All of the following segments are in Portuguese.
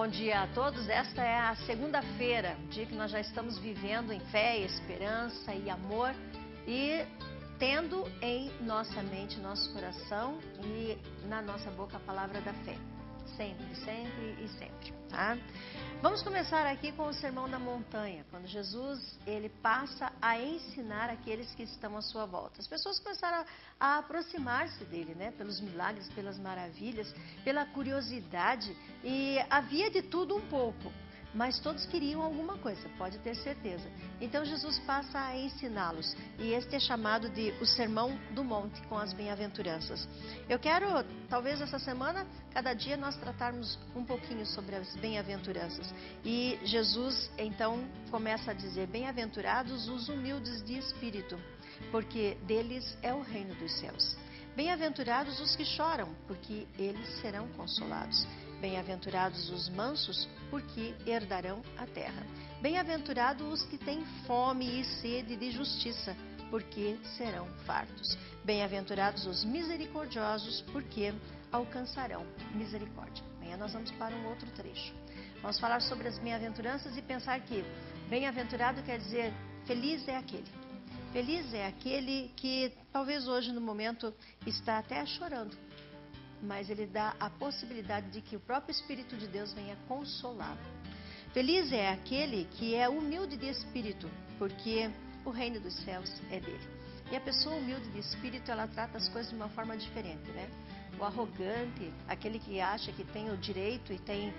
Bom dia a todos. Esta é a segunda-feira, dia que nós já estamos vivendo em fé, esperança e amor e tendo em nossa mente, nosso coração e na nossa boca a palavra da fé. Sempre, sempre e sempre, tá? Vamos começar aqui com o Sermão da Montanha, quando Jesus ele passa a ensinar aqueles que estão à sua volta. As pessoas começaram a aproximar-se dele, né? Pelos milagres, pelas maravilhas, pela curiosidade, e havia de tudo um pouco. Mas todos queriam alguma coisa, pode ter certeza. Então Jesus passa a ensiná-los. E este é chamado de o Sermão do Monte, com as bem-aventuranças. Eu quero, talvez essa semana, cada dia nós tratarmos um pouquinho sobre as bem-aventuranças. E Jesus, então, começa a dizer: bem-aventurados os humildes de espírito, porque deles é o reino dos céus. Bem-aventurados os que choram, porque eles serão consolados. Bem-aventurados os mansos, porque herdarão a terra. Bem-aventurados os que têm fome e sede de justiça, porque serão fartos. Bem-aventurados os misericordiosos, porque alcançarão misericórdia. Amanhã nós vamos para um outro trecho. Vamos falar sobre as bem-aventuranças e pensar que bem-aventurado quer dizer feliz é aquele. Feliz é aquele que talvez hoje no momento está até chorando, mas ele dá a possibilidade de que o próprio Espírito de Deus venha consolá-lo. Feliz é aquele que é humilde de espírito, porque o reino dos céus é dele. E a pessoa humilde de espírito, ela trata as coisas de uma forma diferente, né? O arrogante, aquele que acha que tem o direito e tem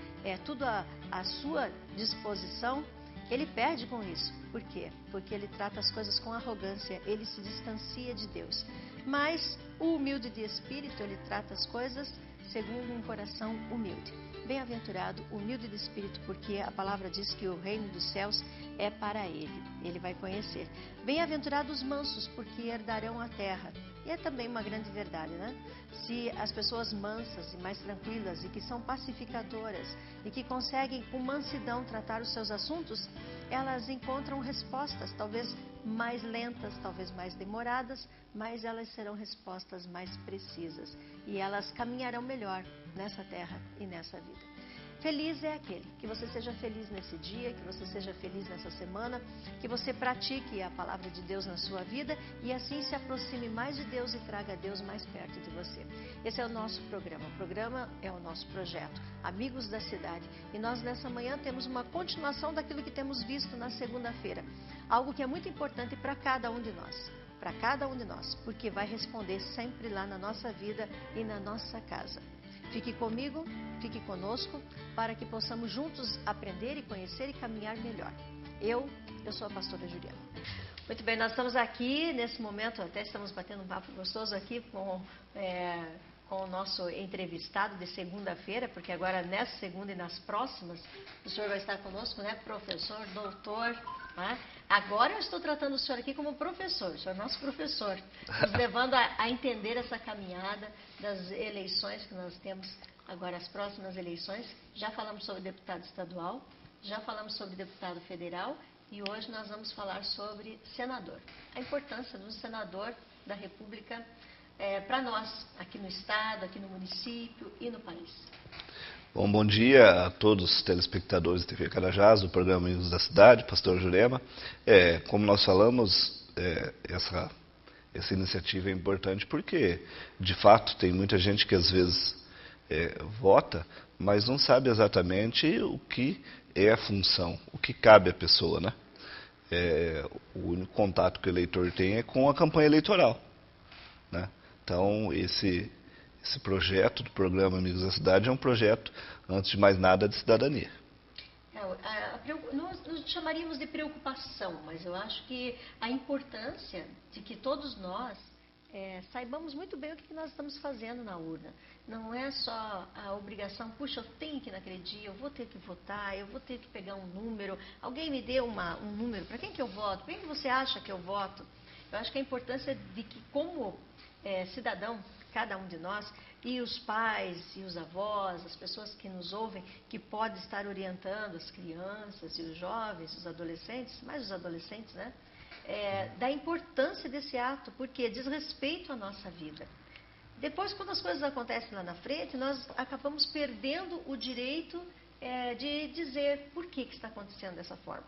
tudo à sua disposição, ele perde com isso. Por quê? Porque ele trata as coisas com arrogância, ele se distancia de Deus. Mas o humilde de espírito, ele trata as coisas segundo um coração humilde. Bem-aventurado, humilde de espírito, porque a palavra diz que o reino dos céus é para ele vai conhecer. Bem-aventurados os mansos, porque herdarão a terra. E é também uma grande verdade, né? Se as pessoas mansas e mais tranquilas e que são pacificadoras e que conseguem com mansidão tratar os seus assuntos, elas encontram respostas, talvez mais lentas, talvez mais demoradas, mas elas serão respostas mais precisas e elas caminharão melhor nessa terra e nessa vida. Feliz é aquele, que você seja feliz nesse dia, que você seja feliz nessa semana, que você pratique a palavra de Deus na sua vida e assim se aproxime mais de Deus e traga Deus mais perto de você. Esse é o nosso programa. O programa é o nosso projeto, Amigos da Cidade. E nós nessa manhã temos uma continuação daquilo que temos visto na segunda-feira. Algo que é muito importante para cada um de nós. Para cada um de nós, porque vai responder sempre lá na nossa vida e na nossa casa. Fique comigo, fique conosco, para que possamos juntos aprender e conhecer e caminhar melhor. Eu sou a pastora Juliana. Muito bem, nós estamos aqui, nesse momento, até estamos batendo um papo gostoso aqui com o nosso entrevistado de segunda-feira, porque agora nessa segunda e nas próximas, o senhor vai estar conosco, né? Professor, doutor, né? Agora eu estou tratando o senhor aqui como professor, o senhor é nosso professor, nos levando a entender essa caminhada das eleições que nós temos agora, as próximas eleições. Já falamos sobre deputado estadual, já falamos sobre deputado federal e hoje nós vamos falar sobre senador. A importância do senador da República para nós, aqui no estado, aqui no município e no país. Bom dia a todos os telespectadores da TV Carajás, do programa Amigos da Cidade, pastor Jurema. Como nós falamos, essa iniciativa é importante porque, de fato, tem muita gente que às vezes vota, mas não sabe exatamente o que é a função, o que cabe à pessoa, né? O único contato que o eleitor tem é com a campanha eleitoral, né? Então, esse projeto do programa Amigos da Cidade é um projeto, antes de mais nada, de cidadania. Nós chamaríamos de preocupação, mas eu acho que a importância de que todos nós saibamos muito bem o que nós estamos fazendo na urna. Não é só a obrigação, puxa, eu tenho que ir naquele dia, eu vou ter que votar, eu vou ter que pegar um número, alguém me dê um número, para quem que eu voto? Para quem que você acha que eu voto? Eu acho que a importância de que, como cidadão, cada um de nós, e os pais e os avós, as pessoas que nos ouvem, que podem estar orientando as crianças e os jovens, os adolescentes, mais os adolescentes, né? Da importância desse ato, porque diz respeito à nossa vida. Depois, quando as coisas acontecem lá na frente, nós acabamos perdendo o direito de dizer por que está acontecendo dessa forma.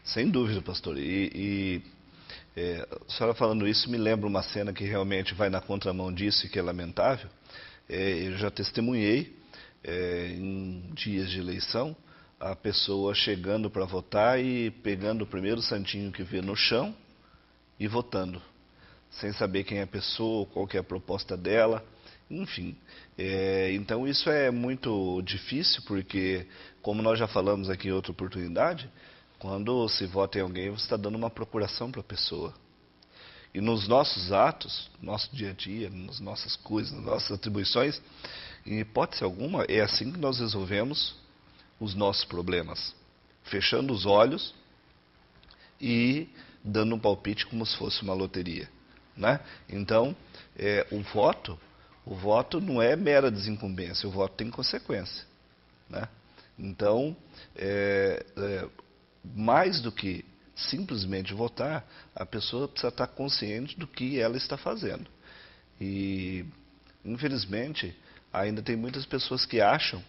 Sem dúvida, pastor. A senhora falando isso me lembra uma cena que realmente vai na contramão disso e que é lamentável. Eu já testemunhei em dias de eleição a pessoa chegando para votar e pegando o primeiro santinho que vê no chão e votando, sem saber quem é a pessoa, qual que é a proposta dela, enfim. Então isso é muito difícil porque, como nós já falamos aqui em outra oportunidade, quando se vota em alguém, você está dando uma procuração para a pessoa. E nos nossos atos, no nosso dia a dia, nas nossas coisas, nas nossas atribuições, em hipótese alguma, é assim que nós resolvemos os nossos problemas. Fechando os olhos e dando um palpite como se fosse uma loteria, né? Então, o voto não é mera desincumbência, o voto tem consequência, né? Então, mais do que simplesmente votar, a pessoa precisa estar consciente do que ela está fazendo. E, infelizmente, ainda tem muitas pessoas que acham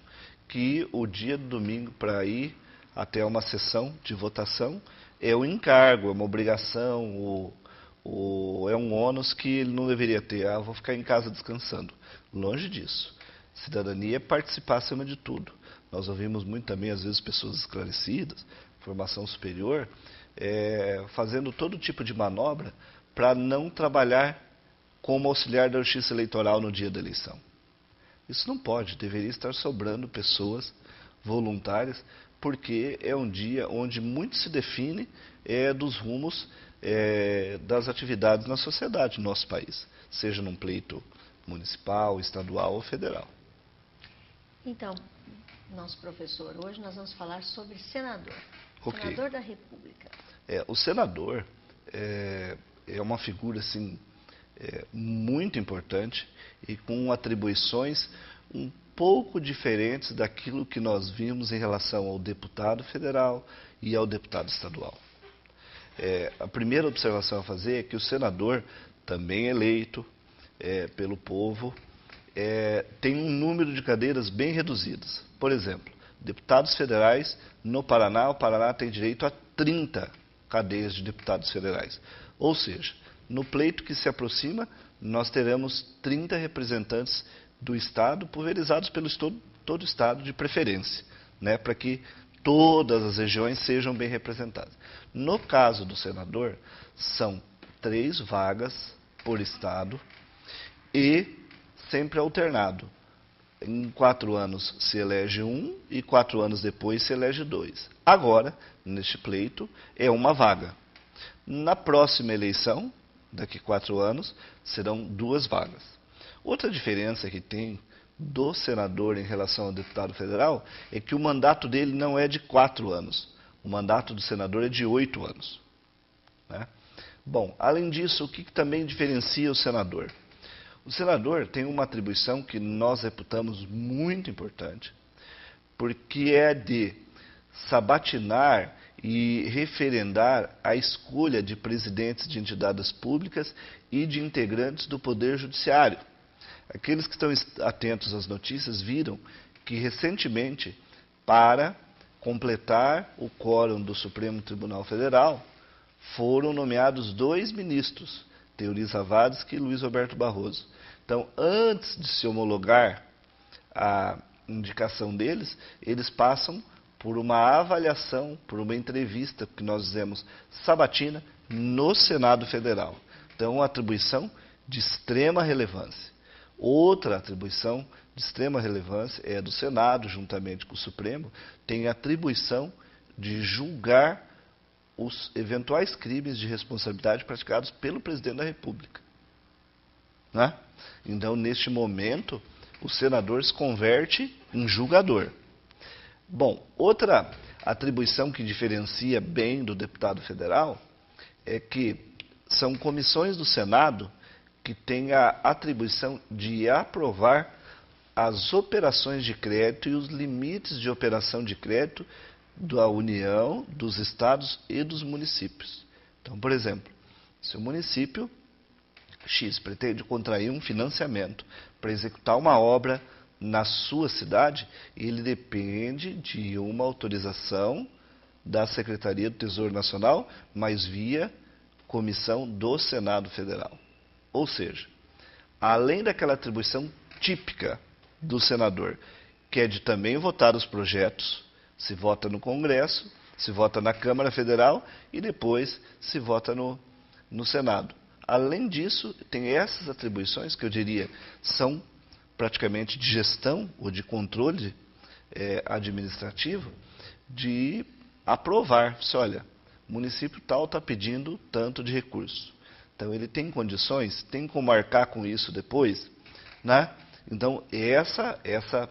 que o dia do domingo para ir até uma sessão de votação é um encargo, é uma obrigação, é um ônus que ele não deveria ter. Eu vou ficar em casa descansando. Longe disso. Cidadania é participar acima de tudo. Nós ouvimos muito também, às vezes, pessoas esclarecidas, formação superior, fazendo todo tipo de manobra para não trabalhar como auxiliar da justiça eleitoral no dia da eleição. Isso não pode, deveria estar sobrando pessoas voluntárias, porque é um dia onde muito se define dos rumos das atividades na sociedade, no nosso país, seja num pleito municipal, estadual ou federal. Então, nosso professor, hoje nós vamos falar sobre senador. Okay. Senador da República. O senador é uma figura assim, muito importante e com atribuições um pouco diferentes daquilo que nós vimos em relação ao deputado federal e ao deputado estadual. A primeira observação a fazer é que o senador, também eleito pelo povo, tem um número de cadeiras bem reduzidas. Por exemplo, deputados federais no Paraná, o Paraná tem direito a 30 cadeiras de deputados federais. Ou seja, no pleito que se aproxima, nós teremos 30 representantes do Estado, pulverizados pelo todo o Estado de preferência, né, para que todas as regiões sejam bem representadas. No caso do senador, são 3 vagas por Estado e sempre alternado. Em 4 anos se elege 1 e 4 anos depois se elege 2. Agora, neste pleito, é uma vaga. Na próxima eleição, daqui 4 anos, serão 2 vagas. Outra diferença que tem do senador em relação ao deputado federal é que o mandato dele não é de 4 anos. O mandato do senador é de 8 anos. Né? Bom, além disso, o que também diferencia o senador? O senador tem uma atribuição que nós reputamos muito importante, porque é de sabatinar e referendar a escolha de presidentes de entidades públicas e de integrantes do Poder Judiciário. Aqueles que estão atentos às notícias viram que recentemente, para completar o quórum do Supremo Tribunal Federal, foram nomeados 2 ministros, Teori Zavascki e Luiz Roberto Barroso. Então, antes de se homologar a indicação deles, eles passam por uma avaliação, por uma entrevista, que nós dizemos sabatina, no Senado Federal. Então, uma atribuição de extrema relevância. Outra atribuição de extrema relevância é a do Senado, juntamente com o Supremo, tem a atribuição de julgar os eventuais crimes de responsabilidade praticados pelo presidente da República. Né? Então, neste momento, o senador se converte em julgador. Bom, outra atribuição que diferencia bem do deputado federal é que são comissões do Senado que têm a atribuição de aprovar as operações de crédito e os limites de operação de crédito da União, dos estados e dos municípios. Então, por exemplo, se o município X pretende contrair um financiamento para executar uma obra na sua cidade, ele depende de uma autorização da Secretaria do Tesouro Nacional, mas via comissão do Senado Federal. Ou seja, além daquela atribuição típica do senador, que é de também votar os projetos, se vota no Congresso, se vota na Câmara Federal e depois se vota no Senado. Além disso, tem essas atribuições que eu diria são praticamente de gestão ou de controle administrativo, de aprovar. Se olha, o município tal está pedindo tanto de recurso. Então ele tem condições, tem como marcar com isso depois, né? Então essa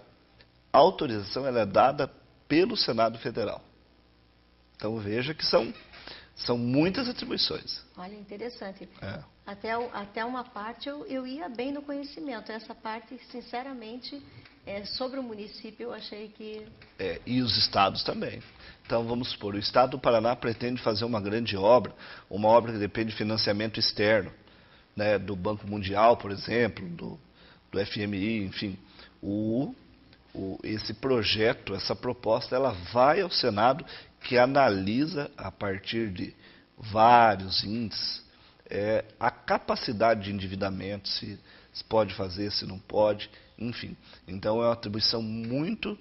autorização ela é dada pelo Senado Federal. Então veja que são muitas atribuições. Olha, interessante. Até uma parte eu ia bem no conhecimento. Essa parte, sinceramente, sobre o município eu achei que... E os estados também. Então vamos supor, o estado do Paraná pretende fazer uma grande obra, uma obra que depende de financiamento externo, né, do Banco Mundial, por exemplo, do FMI, enfim. Esse projeto, essa proposta, ela vai ao Senado, que analisa, a partir de vários índices, a capacidade de endividamento, se pode fazer, se não pode, enfim. Então é uma atribuição muito,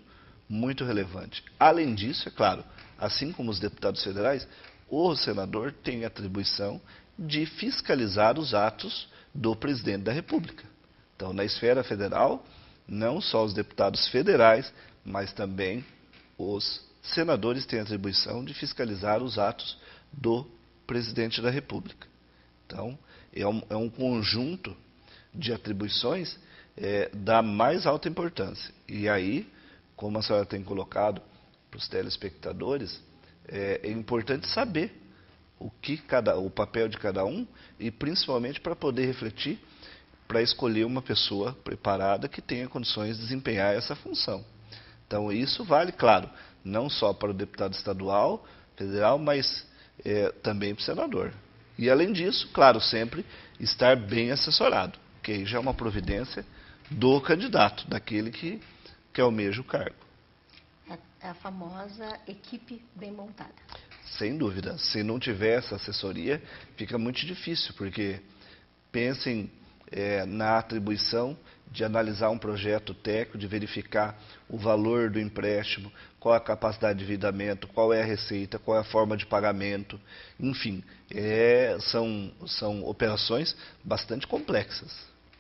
muito relevante. Além disso, é claro, assim como os deputados federais, o senador tem a atribuição de fiscalizar os atos do presidente da República. Então, na esfera federal, não só os deputados federais, mas também os senadores têm a atribuição de fiscalizar os atos do presidente da República. Então, é um conjunto de atribuições da mais alta importância. E aí, como a senhora tem colocado para os telespectadores, é importante saber o papel de cada um e principalmente para poder refletir, para escolher uma pessoa preparada que tenha condições de desempenhar essa função. Então isso vale, claro, não só para o deputado estadual, federal, mas também para o senador. E além disso, claro, sempre estar bem assessorado, que aí já é uma providência do candidato, daquele que almeja o cargo. É a famosa equipe bem montada. Sem dúvida. Se não tiver essa assessoria, fica muito difícil, porque pensem na atribuição de analisar um projeto técnico, de verificar o valor do empréstimo, qual a capacidade de endividamento, qual é a receita, qual é a forma de pagamento, enfim, são operações bastante complexas,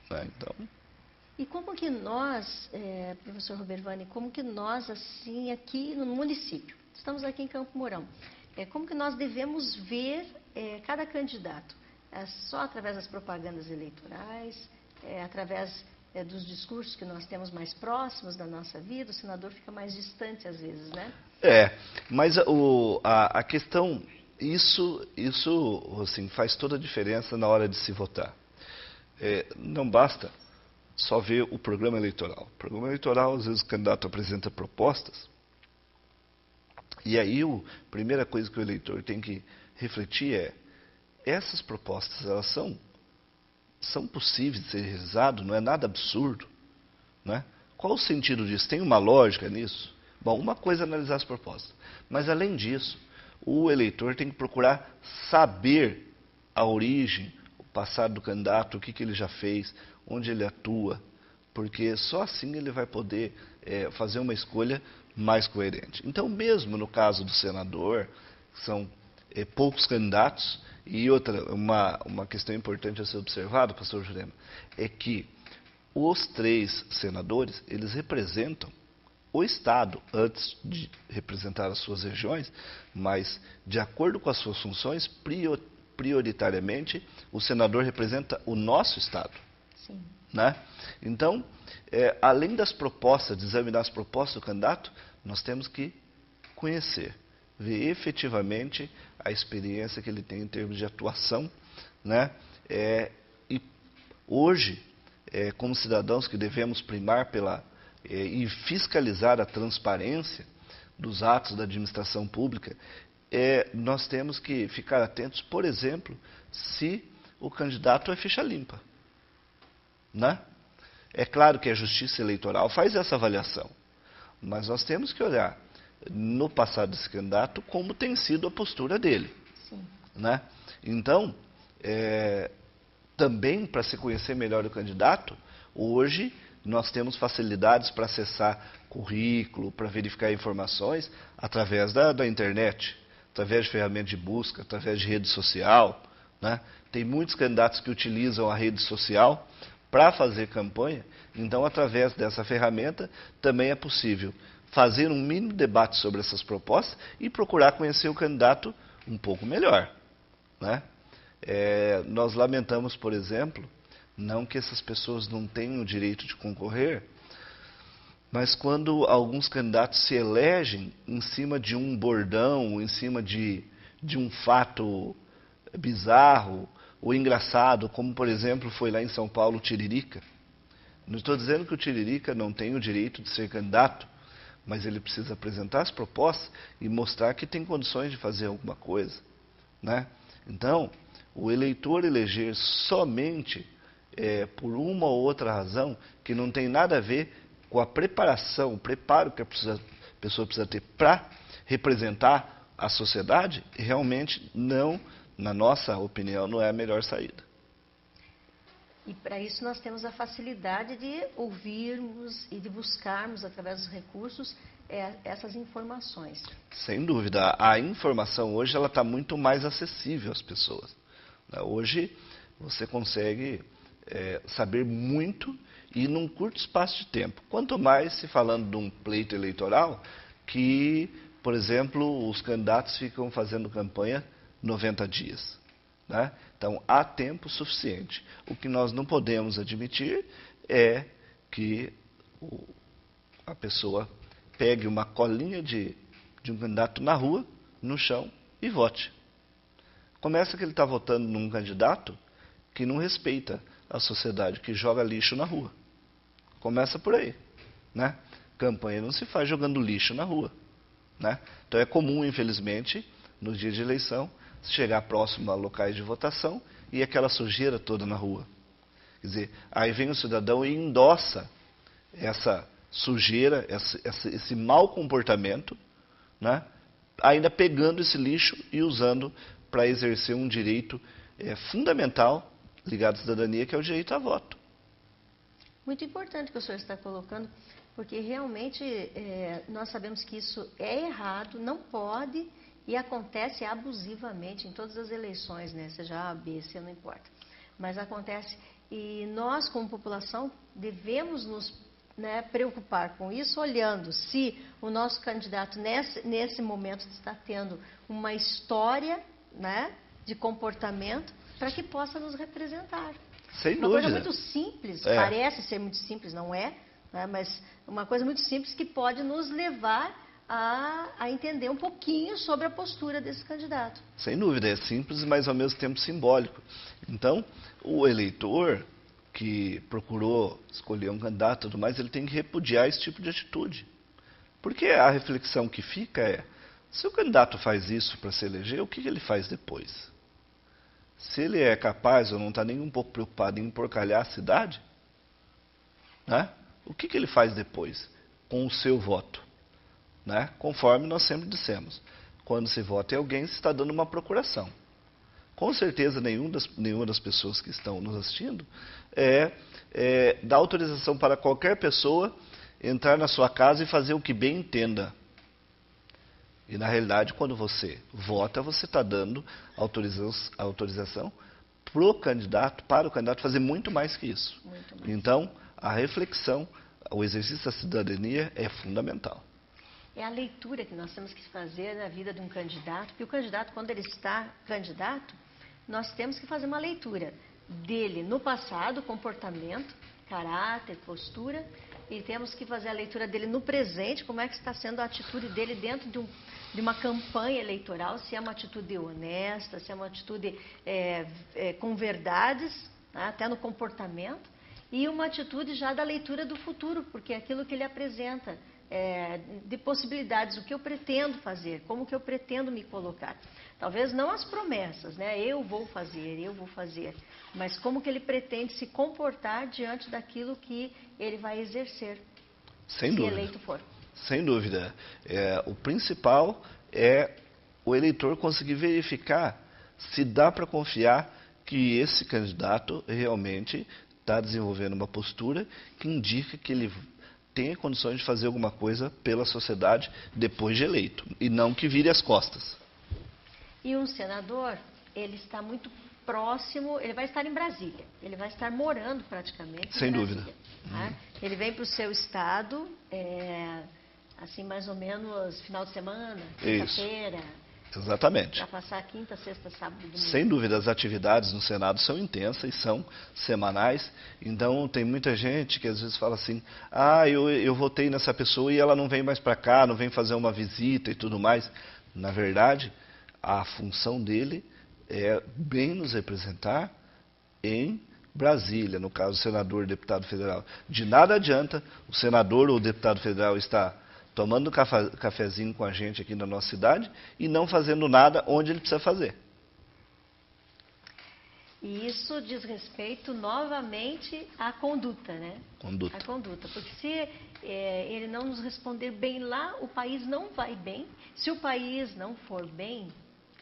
né? Então... E como que nós, professor Robervani, como que nós, assim, aqui no município, estamos aqui em Campo Mourão, como que nós devemos ver cada candidato? Só através das propagandas eleitorais, através dos discursos que nós temos mais próximos da nossa vida, o senador fica mais distante às vezes, né? Mas a questão, isso assim, faz toda a diferença na hora de se votar. Não basta só ver o programa eleitoral. O programa eleitoral, às vezes o candidato apresenta propostas, e aí a primeira coisa que o eleitor tem que refletir essas propostas, elas são possíveis de ser realizadas, não é nada absurdo, né? Qual o sentido disso? Tem uma lógica nisso? Bom, uma coisa é analisar as propostas, mas além disso, o eleitor tem que procurar saber a origem, o passado do candidato, o que ele já fez, onde ele atua, porque só assim ele vai poder fazer uma escolha mais coerente. Então, mesmo no caso do senador, são poucos candidatos, e uma questão importante a ser observada, pastor Jurema, é que os 3 senadores, eles representam o Estado, antes de representar as suas regiões, mas de acordo com as suas funções, prioritariamente, o senador representa o nosso Estado. Sim. Né? Então, além das propostas, de examinar as propostas do candidato, nós temos que conhecer, ver efetivamente a experiência que ele tem em termos de atuação, né? E hoje, como cidadãos que devemos primar e fiscalizar a transparência dos atos da administração pública, nós temos que ficar atentos, por exemplo, se o candidato é ficha limpa, né? É claro que a Justiça Eleitoral faz essa avaliação, mas nós temos que olhar no passado desse candidato como tem sido a postura dele. Sim. Né? Então, também para se conhecer melhor o candidato, hoje nós temos facilidades para acessar currículo, para verificar informações através da internet, através de ferramentas de busca, através de rede social. Né? Tem muitos candidatos que utilizam a rede social para fazer campanha, então através dessa ferramenta também é possível fazer um mínimo debate sobre essas propostas e procurar conhecer o candidato um pouco melhor. Né? Nós lamentamos, por exemplo, não que essas pessoas não tenham o direito de concorrer, mas quando alguns candidatos se elegem em cima de um bordão, em cima de um fato bizarro ou engraçado, como por exemplo foi lá em São Paulo o Tiririca. Não estou dizendo que o Tiririca não tem o direito de ser candidato, mas ele precisa apresentar as propostas e mostrar que tem condições de fazer alguma coisa. Né? Então, o eleitor eleger somente por uma ou outra razão que não tem nada a ver com a preparação, o preparo que a pessoa precisa ter para representar a sociedade, realmente não, na nossa opinião, não é a melhor saída. E para isso nós temos a facilidade de ouvirmos e de buscarmos, através dos recursos, essas informações. Sem dúvida. A informação hoje ela está muito mais acessível às pessoas. Hoje você consegue saber muito e num curto espaço de tempo. Quanto mais se falando de um pleito eleitoral que, por exemplo, os candidatos ficam fazendo campanha 90 dias. Né? Então, há tempo suficiente. O que nós não podemos admitir é que a pessoa pegue uma colinha de um candidato na rua, no chão, e vote. Começa que ele está votando num candidato que não respeita a sociedade, que joga lixo na rua. Começa por aí. Né? Campanha não se faz jogando lixo na rua. Né? Então é comum, infelizmente, no dia de eleição, chegar próximo a locais de votação e aquela sujeira toda na rua. Quer dizer, aí vem o cidadão e endossa essa sujeira, esse mau comportamento, né? Ainda pegando esse lixo e usando para exercer um direito fundamental ligado à cidadania, que é o direito a voto. Muito importante o que o senhor está colocando, porque realmente nós sabemos que isso é errado, não pode, e acontece abusivamente em todas as eleições, né? Seja A, B, C, não importa. Mas acontece, e nós como população devemos nos preocupar com isso, olhando se o nosso candidato nesse momento está tendo uma história, né, de comportamento para que possa nos representar. Sem dúvida. Uma coisa muito simples, parece ser muito simples, não é? Né, mas uma coisa muito simples que pode nos levar a entender um pouquinho sobre a postura desse candidato. Sem dúvida, é simples, mas ao mesmo tempo simbólico. Então, o eleitor que procurou escolher um candidato e tudo mais, ele tem que repudiar esse tipo de atitude. Porque a reflexão que fica é, se o candidato faz isso para se eleger, o que ele faz depois? Se ele é capaz ou não está nem um pouco preocupado em emporcalhar a cidade, né? O que ele faz depois com o seu voto? Né? Conforme nós sempre dissemos, quando se vota em alguém, se está dando uma procuração. Com certeza, nenhuma das pessoas que estão nos assistindo dá autorização para qualquer pessoa entrar na sua casa e fazer o que bem entenda. E, na realidade, quando você vota, você está dando autorização para o candidato fazer muito mais que isso. Então, a reflexão, o exercício da cidadania é fundamental. É a leitura que nós temos que fazer na vida de um candidato, porque o candidato, quando ele está candidato, nós temos que fazer uma leitura dele no passado, comportamento, caráter, postura, e temos que fazer a leitura dele no presente, como é que está sendo a atitude dele dentro de uma campanha eleitoral, se é uma atitude honesta, se é uma atitude com verdades, né, até no comportamento, e uma atitude já da leitura do futuro, porque é aquilo que ele apresenta de possibilidades, o que eu pretendo fazer, como que eu pretendo me colocar. Talvez não as promessas, né? Eu vou fazer, mas como que ele pretende se comportar diante daquilo que ele vai exercer, Sem se dúvida. eleito for. Sem dúvida. O principal é o eleitor conseguir verificar se dá para confiar que esse candidato realmente está desenvolvendo uma postura que indica que ele tem condições de fazer alguma coisa pela sociedade depois de eleito, e não que vire as costas. E um senador, ele está muito próximo, ele vai estar em Brasília, ele vai estar morando praticamente Sem em dúvida. Brasília. Né? Ele vem para o seu estado, assim mais ou menos final de semana, quinta-feira. Exatamente. Para passar quinta, sexta, sábado e domingo. Sem dúvida, as atividades no Senado são intensas e são semanais. Então, tem muita gente que às vezes fala assim, eu votei nessa pessoa e ela não vem mais para cá, não vem fazer uma visita e tudo mais. Na verdade, a função dele é bem nos representar em Brasília, no caso, o senador, deputado federal. De nada adianta o senador ou o deputado federal estar tomando cafezinho com a gente aqui na nossa cidade e não fazendo nada onde ele precisa fazer. E isso diz respeito novamente à conduta, né? Conduta. A conduta. Porque se ele não nos responder bem lá, o país não vai bem. Se o país não for bem,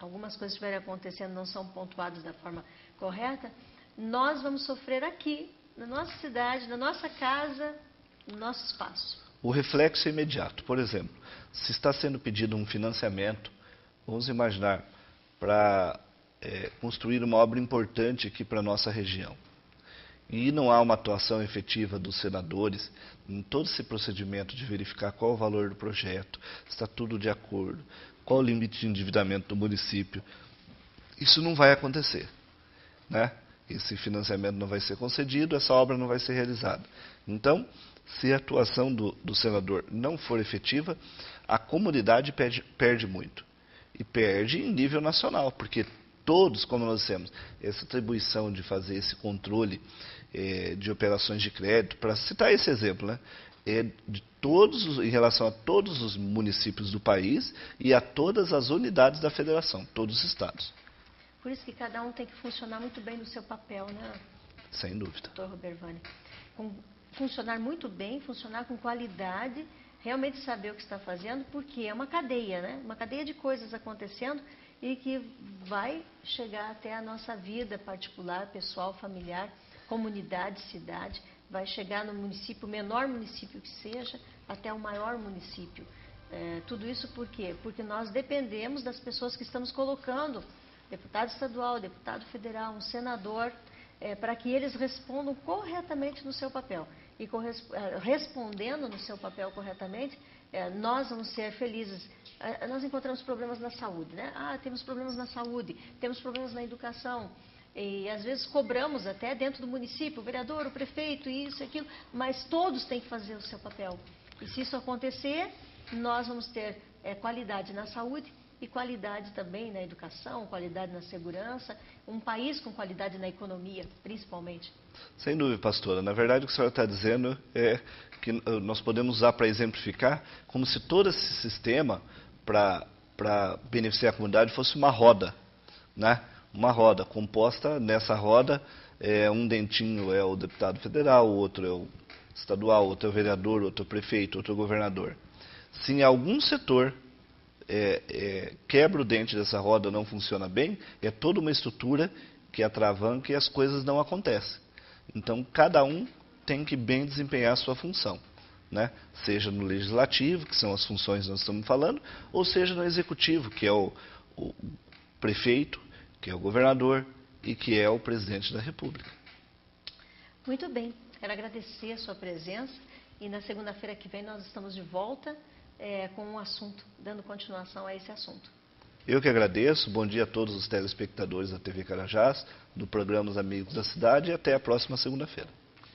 algumas coisas estiverem acontecendo não são pontuadas da forma correta, nós vamos sofrer aqui, na nossa cidade, na nossa casa, no nosso espaço. O reflexo é imediato. Por exemplo, se está sendo pedido um financiamento, vamos imaginar, para construir uma obra importante aqui para a nossa região. E não há uma atuação efetiva dos senadores em todo esse procedimento de verificar qual o valor do projeto, se está tudo de acordo, qual o limite de endividamento do município. Isso não vai acontecer, né? Esse financiamento não vai ser concedido, essa obra não vai ser realizada. Então, se a atuação do senador não for efetiva, a comunidade perde muito. E perde em nível nacional, porque todos, como nós dissemos, essa atribuição de fazer esse controle de operações de crédito, para citar esse exemplo, né, em relação a todos os municípios do país e a todas as unidades da federação, todos os estados. Por isso que cada um tem que funcionar muito bem no seu papel, né? Sem dúvida. Dr. Robervani. Funcionar muito bem, funcionar com qualidade, realmente saber o que está fazendo, porque é uma cadeia, né? Uma cadeia de coisas acontecendo e que vai chegar até a nossa vida particular, pessoal, familiar, comunidade, cidade, vai chegar no município, menor município que seja, até o maior município. Tudo isso por quê? Porque nós dependemos das pessoas que estamos colocando, deputado estadual, deputado federal, um senador, para que eles respondam corretamente no seu papel. E respondendo no seu papel corretamente, nós vamos ser felizes. Nós encontramos problemas na saúde, né? Temos problemas na saúde, temos problemas na educação. E às vezes cobramos até dentro do município, o vereador, o prefeito, isso, aquilo, mas todos têm que fazer o seu papel. E se isso acontecer, nós vamos ter qualidade na saúde e qualidade também na educação, qualidade na segurança, um país com qualidade na economia, principalmente. Sem dúvida, pastora. Na verdade, o que a senhora está dizendo é que nós podemos usar para exemplificar como se todo esse sistema para beneficiar a comunidade fosse uma roda, né? Uma roda composta, nessa roda, um dentinho é o deputado federal, o outro é o estadual, outro é o vereador, outro é o prefeito, outro é o governador. Se em algum setor quebra o dente dessa roda, não funciona bem, é toda uma estrutura que atravanca e as coisas não acontecem. Então, cada um tem que bem desempenhar a sua função, né? Seja no legislativo, que são as funções que nós estamos falando, ou seja no executivo, que é o prefeito, que é o governador e que é o presidente da República. Muito bem, quero agradecer a sua presença e na segunda-feira que vem nós estamos de volta com um assunto, dando continuação a esse assunto. Eu que agradeço, bom dia a todos os telespectadores da TV Carajás, do programa Os Amigos da Cidade e até a próxima segunda-feira.